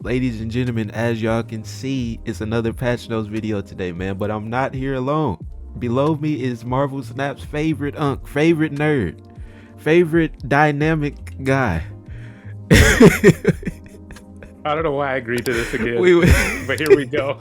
Ladies and gentlemen, as y'all can see, it's another Patch Notes video today, man. But I'm not here alone. Below me is Marvel Snap's favorite favorite nerd, favorite dynamic guy. I don't know why I agreed to this again, We- but here we go.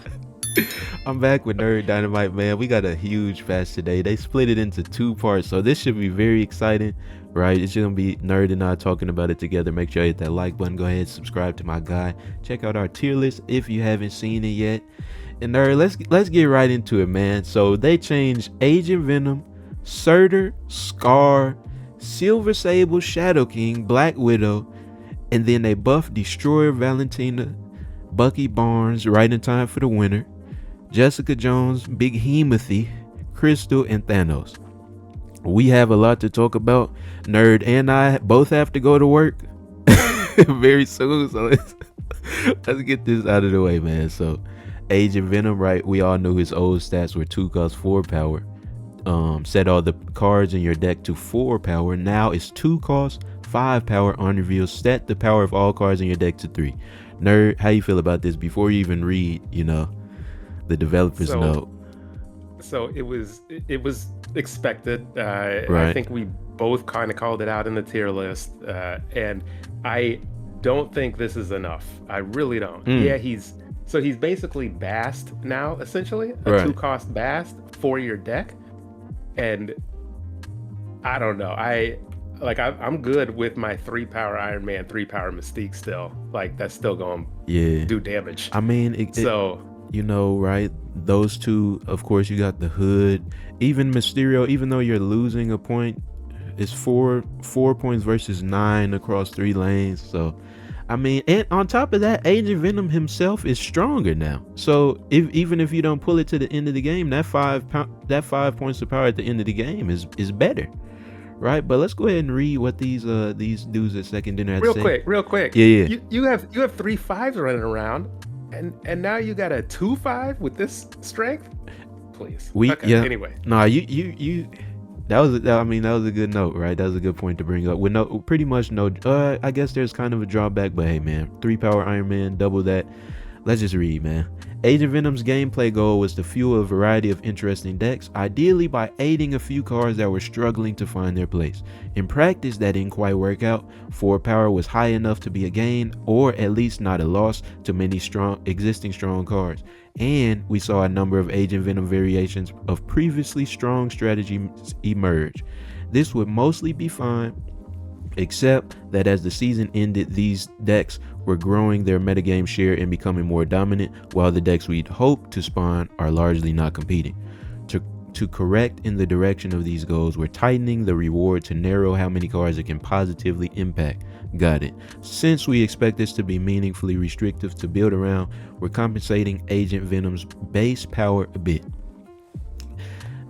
I'm back with Nerd Dynamite, man. We got a huge patch today. They split it into 2 parts, so this should be very exciting, right? It's gonna be Nerd and I talking about it together. Make sure you hit that like button. Go ahead, subscribe to my guy. Check out our tier list if you haven't seen it yet. And Nerd, let's get right into it, man. So they changed Agent Venom, Surtur, Scar, Silver Sable, Shadow King, Black Widow, and then they buffed Destroyer, Valentina, Bucky Barnes right in time for the winter, Jessica Jones, Big Hemothy, Crystal, and Thanos. We have a lot to talk about. Nerd and I both have to go to work very soon, so let's get this out of the way, man. So Agent Venom, right? We all knew his old stats were 2 cost 4 power. Set all the cards in your deck to 4 power. Now it's 2 cost 5 power on reveal. Set the power of all cards in your deck to 3. Nerd, how you feel about this before you even read, the developer's note? So it was expected. Right. I think we both kind of called it out in the tier list, and I don't think this is enough. I really don't. Yeah, he's basically Bast now, essentially a Right. 2 cost Bast for your deck, and I don't know. I'm good with my 3 power Iron Man, 3 power Mystique still. Like that's still going to do damage. I mean, right? Those two, of course, you got the Hood, even Mysterio. Even though you're losing a point, it's 4 points versus 9 across 3 lanes. So, I mean, and on top of that, Agent Venom himself is stronger now. So, even if you don't pull it to the end of the game, that 5 points of power at the end of the game is better. Right, but let's go ahead and read what these dudes at Second Dinner had to say. Real quick. Yeah. You have 3 5s running around, and now you got a 2-5 with this strength. Please. Anyway. Nah, that was a good note, right? That was a good point to bring up. I guess there's kind of a drawback, but hey, man, 3 power Iron Man, double that. Let's just read, man. Agent Venom's gameplay goal was to fuel a variety of interesting decks, ideally by aiding a few cards that were struggling to find their place. In practice, that didn't quite work out. 4 power was high enough to be a gain, or at least not a loss to many existing strong cards. And we saw a number of Agent Venom variations of previously strong strategies emerge. This would mostly be fine, except that as the season ended, these decks were growing their metagame share and becoming more dominant, while the decks we'd hoped to spawn are largely not competing. To correct in the direction of these goals, we're tightening the reward to narrow how many cards it can positively impact. Got it. Since we expect this to be meaningfully restrictive to build around, we're compensating Agent Venom's base power a bit.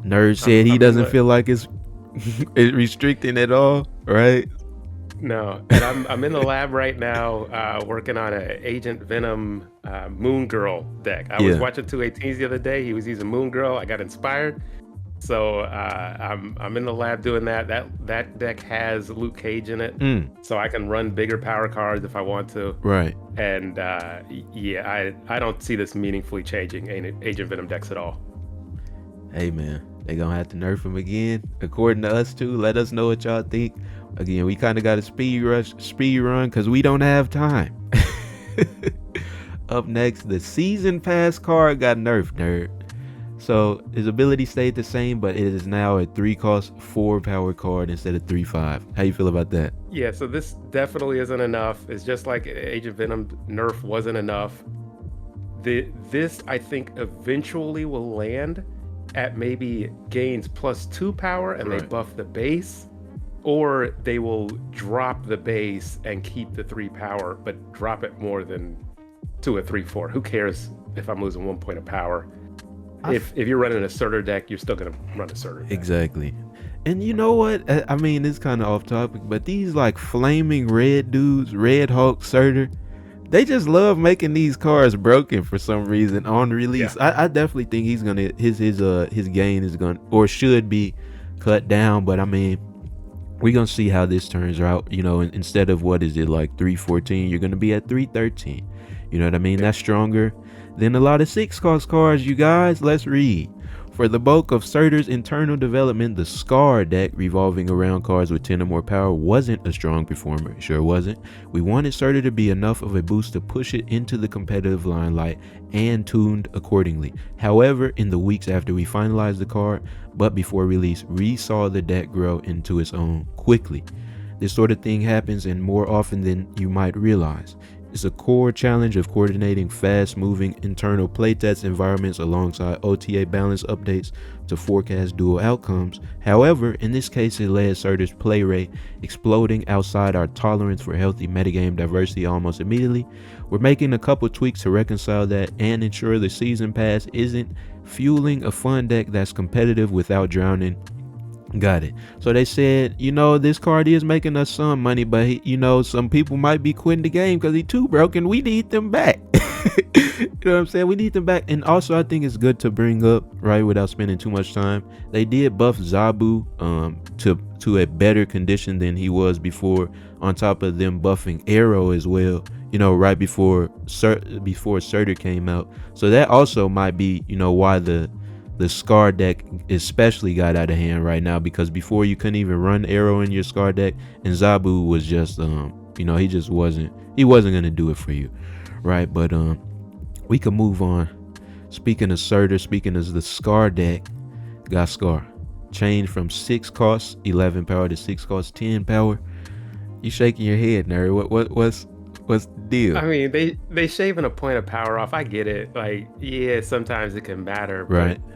Nerd said he doesn't feel like it's restricting at all, right? No, and I'm in the lab right now working on an Agent Venom Moon Girl deck. I was watching 218s the other day. He was using Moon Girl. I got inspired. So I'm in the lab doing that. That deck has Luke Cage in it, so I can run bigger power cards if I want to. Right. And I don't see this meaningfully changing Agent Venom decks at all. Hey man, they gonna have to nerf him again, according to us too. Let us know what y'all think. Again, we kind of got a speed run because we don't have time. Up next, the season pass card got nerfed, nerd. So his ability stayed the same, but it is now a 3 cost 4 power card instead of 3/5. How you feel about that? Yeah, so this definitely isn't enough. It's just like Agent Venom nerf wasn't enough. This I think eventually will land at maybe gains +2 power and they buff the base, or they will drop the base and keep the 3 power but drop it more than to a 3/4. Who cares if I'm losing 1 point of power? If you're running a Surtur deck, you're still gonna run a Surtur deck. Exactly. And you know what? I mean, it's kind of off topic, but these like flaming red dudes, Red Hulk, Surtur, they just love making these cards broken for some reason on release. Yeah. I definitely think he's gonna his gain is gonna or should be cut down, but I mean, we're gonna see how this turns out. Instead of what is it like 314, you're gonna be at 313. You know what I mean? That's stronger than a lot of 6-cost cards, you guys. Let's read. For the bulk of Surtur's internal development, the Scar deck revolving around cards with 10 or more power wasn't a strong performer. It sure wasn't. We wanted Surtur to be enough of a boost to push it into the competitive limelight and tuned accordingly. However, in the weeks after we finalized the card, but before release, we saw the deck grow into its own quickly. This sort of thing happens, and more often than you might realize. It's a core challenge of coordinating fast-moving internal playtest environments alongside OTA balance updates to forecast dual outcomes. However, in this case, it led Surtur's play rate exploding outside our tolerance for healthy metagame diversity almost immediately. We're making a couple tweaks to reconcile that and ensure the season pass isn't fueling a fun deck that's competitive without drowning. Got it. So they said, this card is making us some money, but some people might be quitting the game because he's too broken. We need them back. You know what I'm saying? We need them back. And also, I think it's good to bring up, right, without spending too much time, they did buff Zabu to a better condition than he was before, on top of them buffing Arrow as well, right before Surtur came out. So that also might be, why the Scar deck especially got out of hand right now, because before you couldn't even run Arrow in your Scar deck, and Zabu was just he wasn't gonna do it for you, right? But we can move on. Speaking of Surtur, speaking of the Scar deck, got Scar changed from 6 cost 11 power to 6 cost 10 power. You shaking your head, nerd? What's the deal? I mean, they shaving a point of power off. I get it. Like, yeah, sometimes it can matter, right? But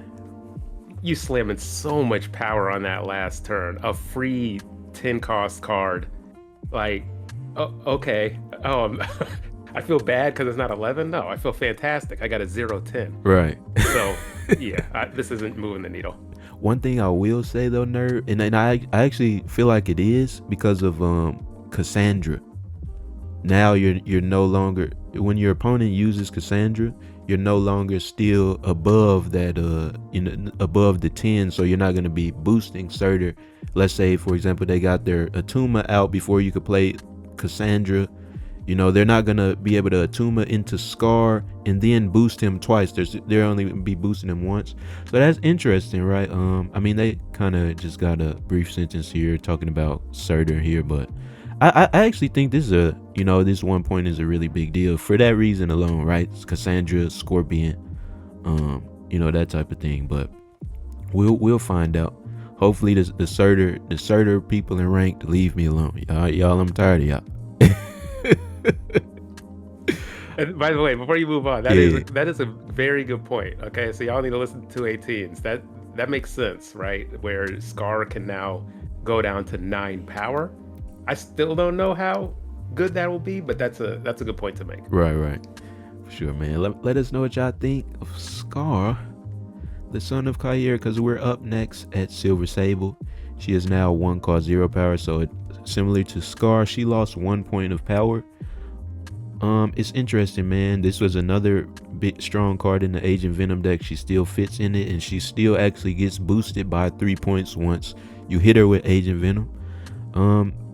you slamming so much power on that last turn. A free 10 cost card. Like, okay. I feel bad because it's not 11. No, I feel fantastic. I got a 0-10. Right. So, yeah, this isn't moving the needle. One thing I will say though, nerd, and I actually feel like it is because of Cassandra. Now you're no longer, when your opponent uses Cassandra, you're no longer still above that above the 10, so you're not going to be boosting Surtur. Let's say, for example, they got their Attuma out before you could play Cassandra. They're not going to be able to Attuma into Scar and then boost him twice. They're only be boosting him once. So that's interesting, right? I mean, they kind of just got a brief sentence here talking about Surtur here, but I actually think this is this 1 point is a really big deal for that reason alone, right? Cassandra, Scorpion, that type of thing. But we'll find out. Hopefully the Surtur people in ranked leave me alone. Y'all, I'm tired of y'all. And by the way, before you move on, that is a very good point. Okay, so y'all need to listen to 218s. That makes sense, right? Where Scar can now go down to 9 power. I still don't know how good that will be, but that's a good point to make. Right. For sure, man. Let us know what y'all think of Scar, the son of Khayr, because we're up next at Silver Sable. She is now 1 cost 0 power, so similar to Scar, she lost 1 point of power. It's interesting, man. This was another big strong card in the Agent Venom deck. She still fits in it, and she still actually gets boosted by 3 points once you hit her with Agent Venom.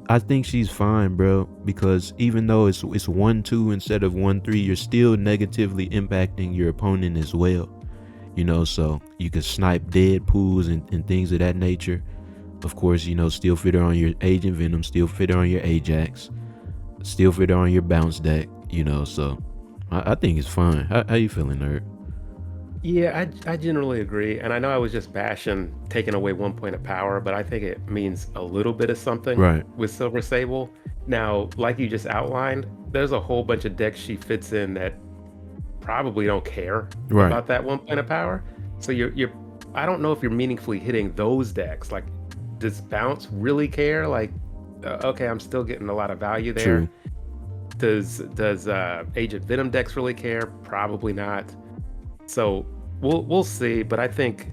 I think she's fine, bro, because even though it's 1-2 instead of 1-3, you're still negatively impacting your opponent as well. So you can snipe dead pools and things of that nature. Of course, still fit her on your Agent Venom, still fit her on your Ajax, still fit her on your bounce deck, so I think it's fine. How you feeling, nerd? Yeah, I generally agree. And I know I was just bashing taking away 1 point of power, but I think it means a little bit of something with Silver Sable. Now, like you just outlined, there's a whole bunch of decks she fits in that probably don't care about that 1 point of power. So I don't know if you're meaningfully hitting those decks. Like, does Bounce really care? Like, okay, I'm still getting a lot of value there. True. Does Agent Venom decks really care? Probably not. So we'll see, but I think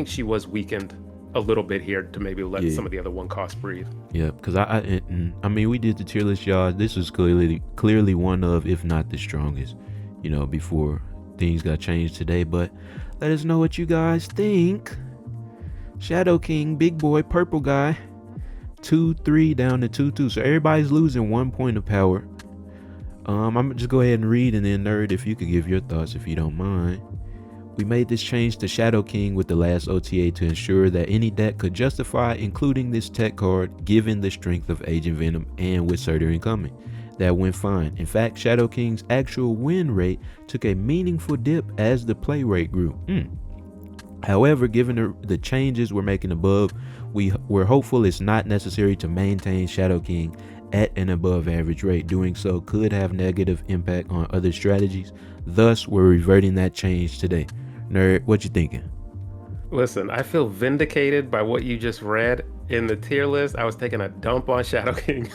she was weakened a little bit here to maybe let some of the other 1 cost breathe. Yeah, because I mean, we did the tier list, y'all. This was clearly one of, if not the strongest, before things got changed today. But let us know what you guys think. Shadow King, big boy, purple guy, 2-3 down to 2-2. So everybody's losing 1 point of power. I'm gonna just go ahead and read, and then Nerd, if you could give your thoughts, if you don't mind. We made this change to Shadow King with the last OTA to ensure that any deck could justify including this tech card given the strength of Agent Venom and with Surtur incoming. That went fine. In fact, Shadow King's actual win rate took a meaningful dip as the play rate grew. However, given the changes we're making above, we're hopeful it's not necessary to maintain Shadow King at an above average rate. Doing so could have negative impact on other strategies. Thus, we're reverting that change today. Nerd, what you thinking? Listen, I feel vindicated by what you just read. In the tier list, I was taking a dump on Shadow King.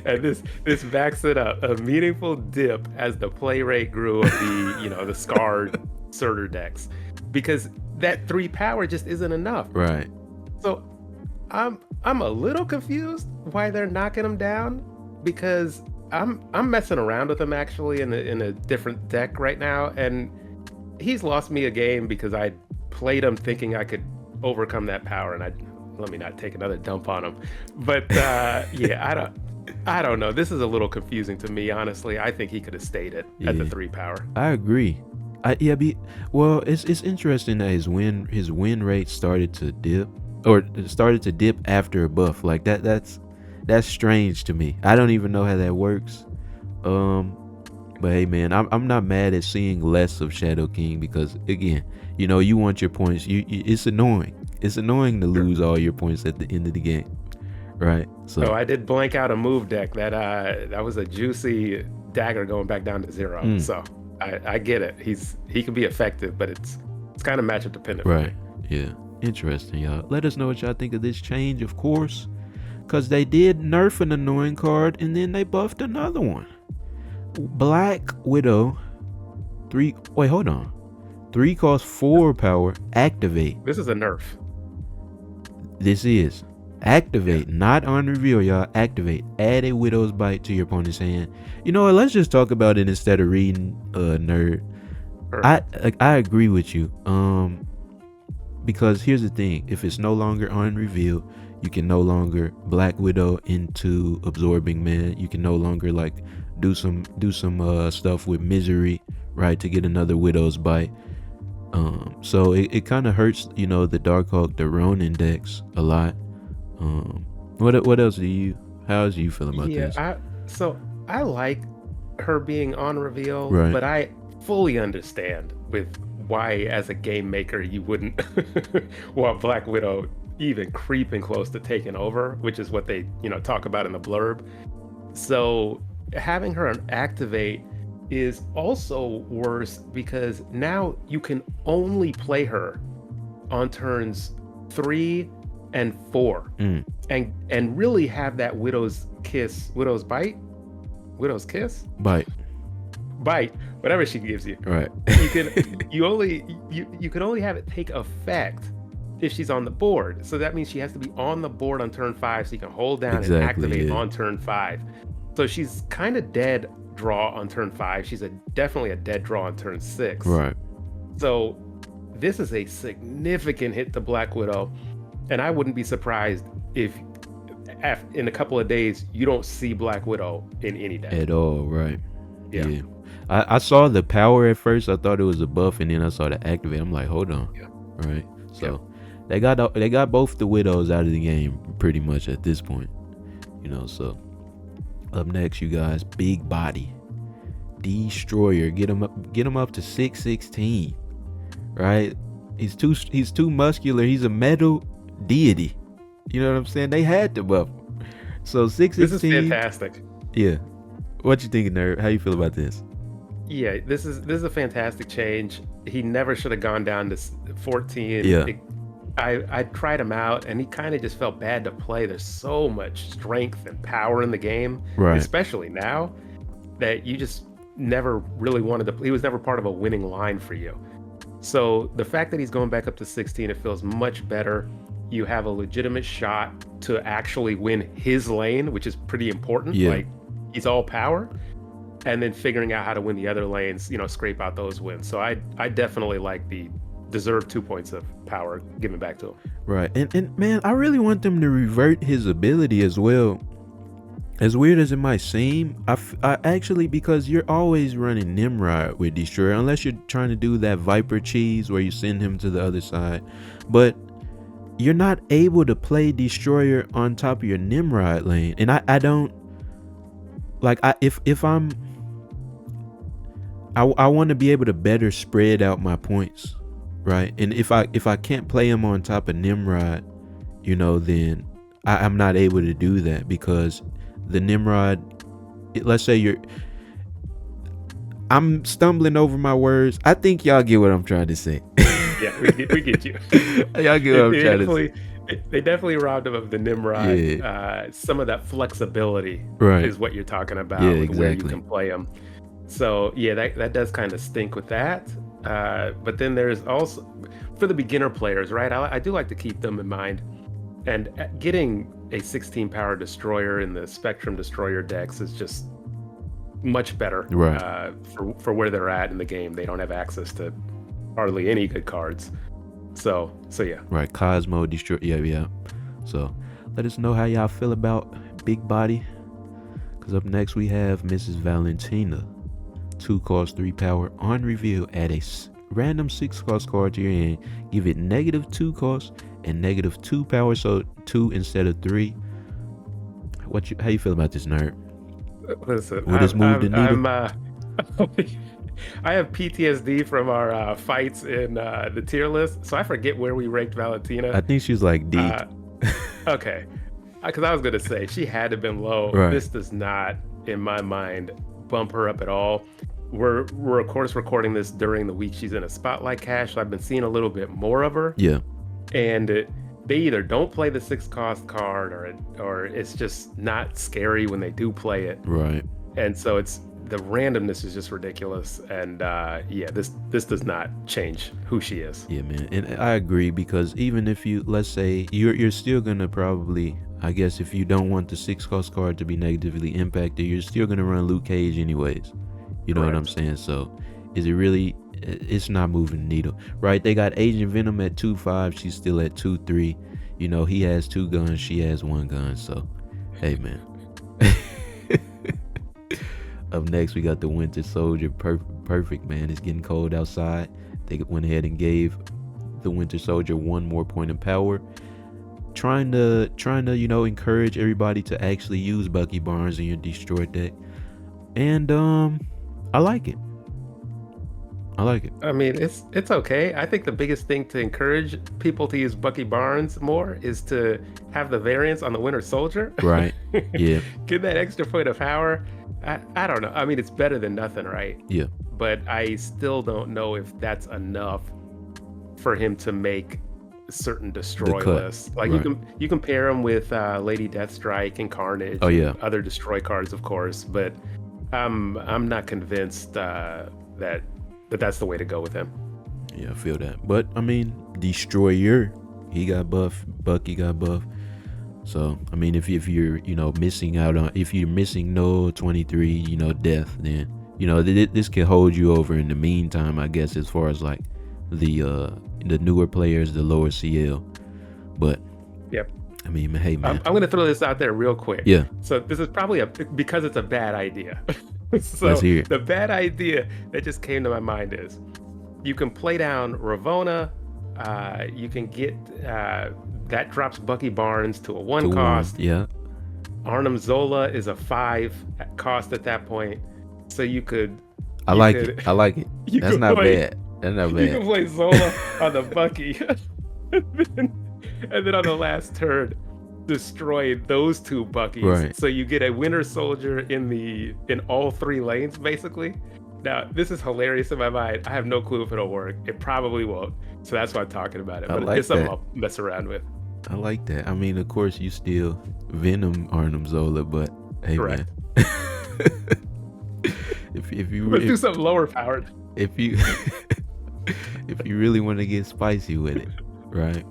And this backs it up. A meaningful dip as the play rate grew of the scarred Surtur decks. Because that 3 power just isn't enough. Right. So I'm a little confused why they're knocking him down, because I'm messing around with him actually in a different deck right now, and he's lost me a game because I played him thinking I could overcome that power, and let me not take another dump on him. But yeah, I don't know. This is a little confusing to me, honestly. I think he could have stayed at the 3 power. I agree. Well, it's interesting that his win rate started to dip after a buff. Like that's strange to me. I don't even know how that works. But hey, man, I'm not mad at seeing less of Shadow King, because again, you want your points. It's annoying. It's annoying to lose all your points at the end of the game, right? So I did blank out a move deck that was a juicy dagger going back down to 0. So I get it. He can be effective, but it's kind of matchup dependent. Right. Yeah. Interesting, y'all. Let us know what y'all think of this change, of course, because they did nerf an annoying card and then they buffed another one. Black Widow 3. Wait, hold on. 3 costs 4 power. Activate. This is a nerf. This is activate, not on reveal, y'all. Activate. Add a Widow's Bite to your opponent's hand. You know what? Let's just talk about it instead of reading. Nerd. I agree with you. Because here's the thing: if it's no longer on reveal, you can no longer Black Widow into Absorbing Man. You can no longer like do some stuff with Misery, right, to get another Widow's Bite. So it kind of hurts, the Darkhawk, the Ronin decks a lot. What else how do you feel about this? I like her being on reveal, right, but I fully understand with why, as a game maker, you wouldn't want Black Widow even creeping close to taking over, which is what they talk about in the blurb. So having her activate is also worse, because now you can only play her on turns 3 and 4, and really have that Widow's Bite, whatever she gives you. Right. You can only have it take effect if she's on the board. So that means she has to be on the board on turn 5, so you can hold down and activate on turn 5. So she's kind of dead draw on turn 5. She's definitely a dead draw on turn 6. Right. So this is a significant hit to Black Widow, and I wouldn't be surprised if in a couple of days you don't see Black Widow in any deck at all. Right. Yeah. I saw the power at first. I thought it was a buff, and then I saw the activate. I'm like, hold on. Yeah. Right. So they got both the Widows out of the game pretty much at this point. So up next, you guys, Big Body Destroyer. Get him up to 616. Right. He's too muscular. He's a metal deity. You know what I'm saying? They had to buff him. So 616. This is fantastic. Yeah. What you thinking, Nerd? How you feel about this? Yeah, this is a fantastic change. He never should have gone down to 14. Yeah. I tried him out, and he kind of just felt bad to play. There's so much strength and power in the game, right, especially now, that you just never really wanted to. He was never part of a winning line for you. So the fact that he's going back up to 16, it feels much better. You have a legitimate shot to actually win his lane, which is pretty important. Yeah. Like, he's all power, and then figuring out how to win the other lanes, scrape out those wins. So I definitely like the deserved 2 points of power given back to him. Right. And man, I really want them to revert his ability as well. As weird as it might seem, I actually, because you're always running Nimrod with Destroyer, unless you're trying to do that Viper cheese where you send him to the other side. But you're not able to play Destroyer on top of your Nimrod lane. And I don't, like, if I'm, I want to be able to better spread out my points, right? And if I can't play him on top of Nimrod, then I'm not able to do that, because the Nimrod, let's say I'm stumbling over my words. I think y'all get what I'm trying to say. Yeah, we get you. Y'all get what I'm trying to say. They definitely robbed him of the Nimrod. Yeah. Some of that flexibility Right. is what you're talking about, Yeah, with where you exactly. can play him. So yeah, that does kind of stink with that. But then there's also, for the beginner players, right? I do like to keep them in mind. And getting a 16 power destroyer in the Spectrum destroyer decks is just much better, Right. for where they're at in the game. They don't have access to hardly any good cards. So yeah. Right. Cosmo Destroy. Yeah. So let us know how y'all feel about Big Body. Because up next we have Mrs. Valentina. 2 cost 3 power. On reveal, add a random 6 cost card to your hand. Give it -2 cost and -2 power, so 2 instead of 3. How you feel about this, nerd? Listen, Will this move the needle? I have PTSD from our fights in the tier list, so I forget where we ranked Valentina. I think she was like D. Okay, because I was gonna say she had to have been low. Right. This does not, in my mind, bump her up at all. We're of course recording this during the week she's in a spotlight cache, so I've been seeing a little bit more of her. Yeah. And they either don't play the 6 cost card, or it's just not scary when they do play it. Right. And so the randomness is just ridiculous. And yeah, this does not change who she is. Yeah, man. And I agree, because even if let's say you're still gonna probably, I guess, if you don't want the 6 cost card to be negatively impacted, you're still gonna run Luke Cage anyways. You know what I'm saying? So is it really, it's not moving the needle, right? They got Agent Venom at 2.5. She's still at 2.3. He has 2 guns, she has 1 gun. So hey, man. Up next we got the Winter Soldier. Perfect, man. It's getting cold outside. They went ahead and gave the Winter Soldier 1 more point of power, trying to encourage everybody to actually use Bucky Barnes in your destroy deck. And I like it. I mean, it's okay. I think the biggest thing to encourage people to use Bucky Barnes more is to have the variance on the Winter Soldier. Right. Yeah. Get that extra point of power. I don't know. I mean, it's better than nothing, right? Yeah. But I still don't know if that's enough for him to make certain destroy lists. Like, right. you can pair him with Lady Deathstrike and Carnage. Oh, yeah. And other destroy cards, of course. But I'm not convinced that's the way to go with him. Yeah, I feel that. But I mean, Destroyer, he got buff. Bucky got buff. So I mean, if you're missing out on, if you're missing no 23 death, then this can hold you over in the meantime, I guess, as far as like the newer players, the lower CL. But yep. I mean, hey, man, I'm gonna throw this out there real quick. Yeah. So this is probably because it's a bad idea. So let's hear it. The bad idea that just came to my mind is you can play down Ravonna. You can get that drops Bucky Barnes to a 1 cost. Yeah. Arnim Zola is a 5 cost at that point. So you could. I like it. That's not bad. That's not bad. You can play Zola on the Bucky, and then on the last turn, destroy those 2 Buckies. Right. So you get a Winter Soldier in all 3 lanes, basically. Now, this is hilarious in my mind. I have no clue if it'll work. It probably won't. So that's why I'm talking about it. But it's something I'll mess around with. I like that. I mean, of course, you still Venom Arnim Zola, but hey, correct, man. if you do something lower powered. If you really want to get spicy with it, right?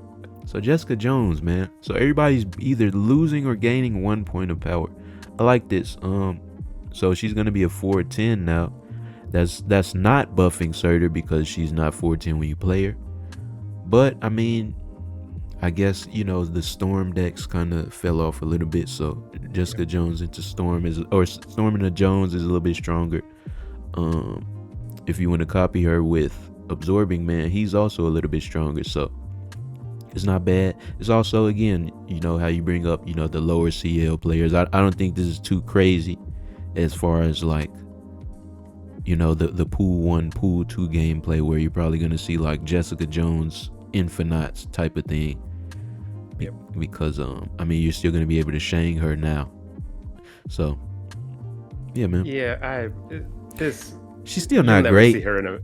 So Jessica Jones, man. So everybody's either losing or gaining 1 point of power. I like this. So she's gonna be a 4/10 now. That's not buffing Surtur because she's not 4/10 when you play her. But I mean, I guess, the Storm decks kind of fell off a little bit, so Jessica Jones into Storm Storm into Jones is a little bit stronger. If you want to copy her with Absorbing Man, he's also a little bit stronger, so it's not bad. It's also, again, how you bring up, the lower CL players. I don't think this is too crazy as far as like, the pool 1, pool 2 gameplay where you're probably going to see like Jessica Jones Infinites type of thing. Yep. Because you're still going to be able to Shang her now. So yeah, man. Yeah, she's still not great. See her in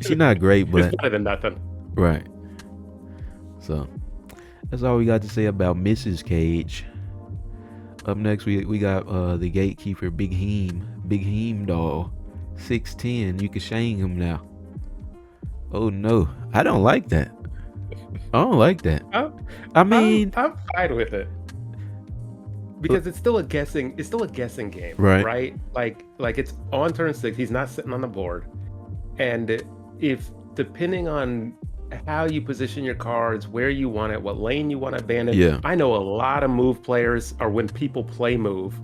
she's not great, but it's better than nothing. Right. So that's all we got to say about Mrs. Cage. Up next, we got the Gatekeeper, Big Heimdall, 6'10". You can Shang him now. Oh no, I don't like that. I'm fine with it because it's still a guessing game, right? Like it's on turn 6. He's not sitting on the board, and if depending on how you position your cards, where you want it, what lane you want to ban it. Yeah. I know a lot of move players, or when people play move,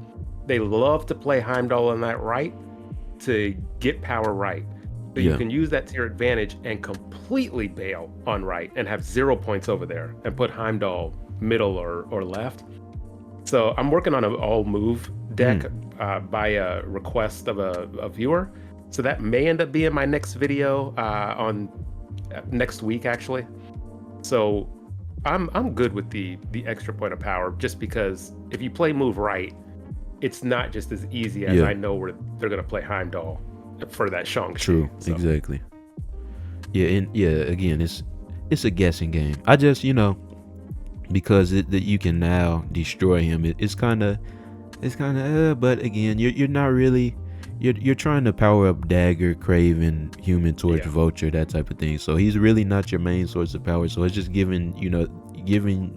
they love to play Heimdall on that right to get power right. So you can use that to your advantage and completely bail on right and have 0 points over there and put Heimdall middle or left. So I'm working on an all move deck by a request of a viewer. So that may end up being my next video on next week, actually. So I'm good with the extra point of power, just because if you play move right, it's not just as easy as I know where they're gonna play Heimdall for that Shang-Chi. True, so. Exactly. Yeah, and again, it's a guessing game. I just, because that you can now destroy him. It's kind of, but again, you're not really. You're trying to power up Dagger, Craven, Human Torch, Vulture, that type of thing. So he's really not your main source of power. So it's just giving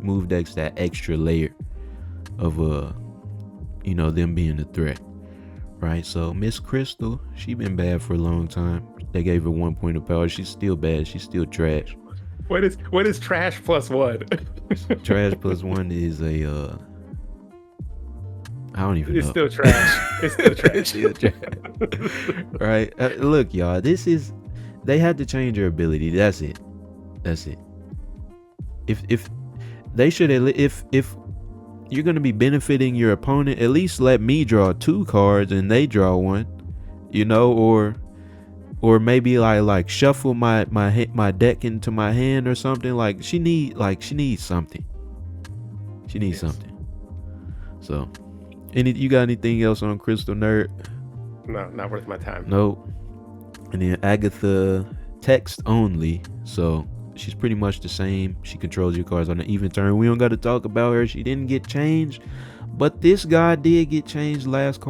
move decks that extra layer of them being a threat, right? So Miss Crystal, she been bad for a long time. They gave her 1 point of power. She's still bad. She's still trash. What is trash plus one? Trash plus one is a I don't even know. It's still trash. It's still trash. It's still trash. Right. Look, y'all. They had to change her ability. That's it. If they should, if you're gonna be benefiting your opponent, at least let me draw 2 cards and they draw 1. Or maybe like shuffle my deck into my hand or something. Like she needs something. She needs something. So. You got anything else on Crystal Nerd? No, not worth my time. Nope. And then Agatha, text only, so she's pretty much the same. She controls your cards on an even turn. We don't got to talk about her. She didn't get changed, but this guy did get changed last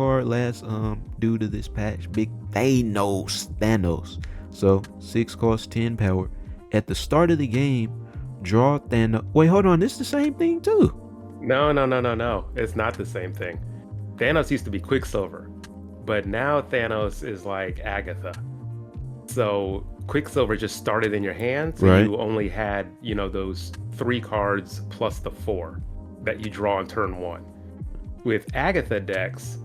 due to this patch. Big Thanos. So 6 cost 10 power. At the start of the game, draw Thanos. Wait, hold on. This is the same thing too. No. It's not the same thing. Thanos used to be Quicksilver, but now Thanos is like Agatha. So Quicksilver just started in your hand, so you only had, those 3 cards plus the 4 that you draw on turn 1. With Agatha decks,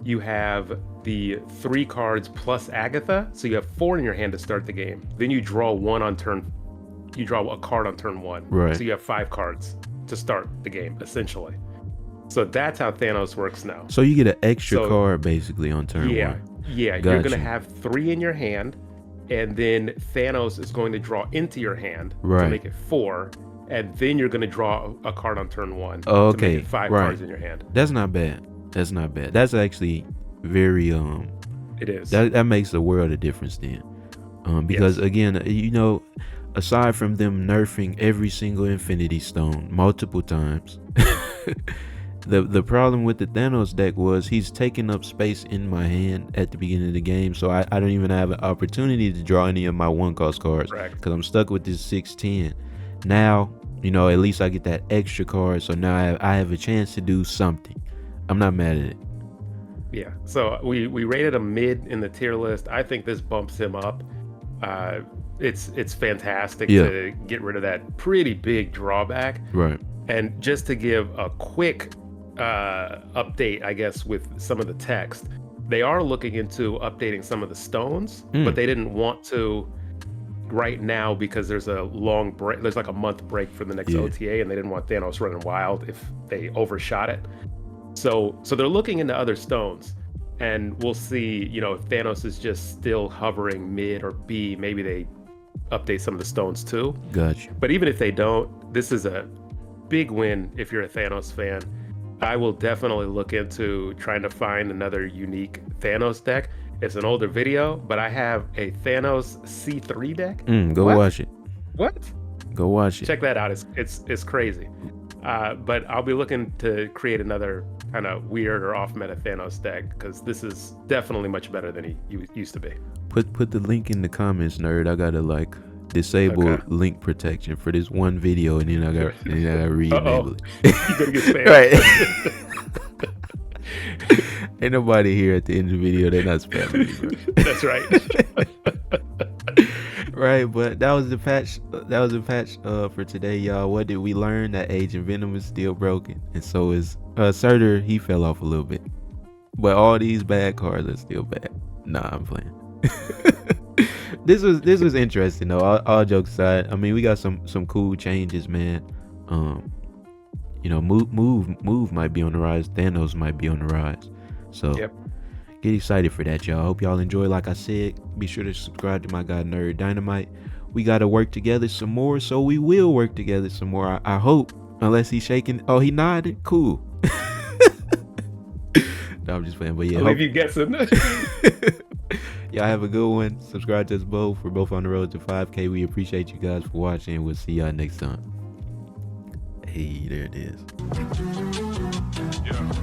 you have the 3 cards plus Agatha, so you have 4 in your hand to start the game. Then you draw you draw a card on turn 1. Right. So you have 5 cards to start the game, essentially. So that's how Thanos works now. So you get an extra card basically on turn 1. Yeah, gotcha. You're going to have 3 in your hand, and then Thanos is going to draw into your hand to make it 4, and then you're going to draw a card on turn 1 to make it 5 cards in your hand. That's not bad. That's actually very it is. That makes a world of difference then. Because again, aside from them nerfing every single Infinity Stone multiple times, the problem with the Thanos deck was he's taking up space in my hand at the beginning of the game, so I don't even have an opportunity to draw any of my 1-cost cards because I'm stuck with this 6/10. Now, at least I get that extra card, so now I have a chance to do something. I'm not mad at it. Yeah, so we rated him mid in the tier list. I think this bumps him up. it's fantastic Yeah. to get rid of that pretty big drawback. Right. And just to give a quick update, I guess, with some of the text, they are looking into updating some of the stones, but they didn't want to right now because there's a long break. There's like a month break for the next OTA, and they didn't want Thanos running wild if they overshot it. So they're looking into other stones, and we'll see. You know, if Thanos is just still hovering mid or B, maybe they update some of the stones too. Gotcha. But even if they don't, this is a big win if you're a Thanos fan. I will definitely look into trying to find another unique Thanos deck. It's an older video, but I have a Thanos C3 deck. Go What? watch it. What? Go watch it. Check that out. It's crazy. But I'll be looking to create another kind of weird or off meta Thanos deck because this is definitely much better than he used to be. Put the link in the comments, nerd. I gotta like disable Okay. link protection for this one video, and then I gotta re-enable it. You better get spammed. Right. Ain't nobody here at the end of the video. They're not spamming me, bro. That's right. Right, but that was the patch. That was the patch for today, y'all. What did we learn? That Agent Venom is still broken, and so is Surtur. He fell off a little bit, but all these bad cards are still bad. Nah, I'm playing. This was interesting though. All jokes aside, I mean, we got some cool changes, man. You know, move might be on the rise. Thanos might be on the rise. So Yep. get excited for that, y'all. Hope y'all enjoy. Like I said, be sure to subscribe to my guy Nerd Dynamite. We gotta work together some more, so we will work together some more. I hope, unless he's shaking. Oh, he nodded. Cool. No, I'm just playing. But yeah, I'll leave you guessing. y'all have a good one. Subscribe to us both. We're both on the road to 5K. We appreciate you guys for watching. We'll see y'all next time. Hey, there it is. Yeah.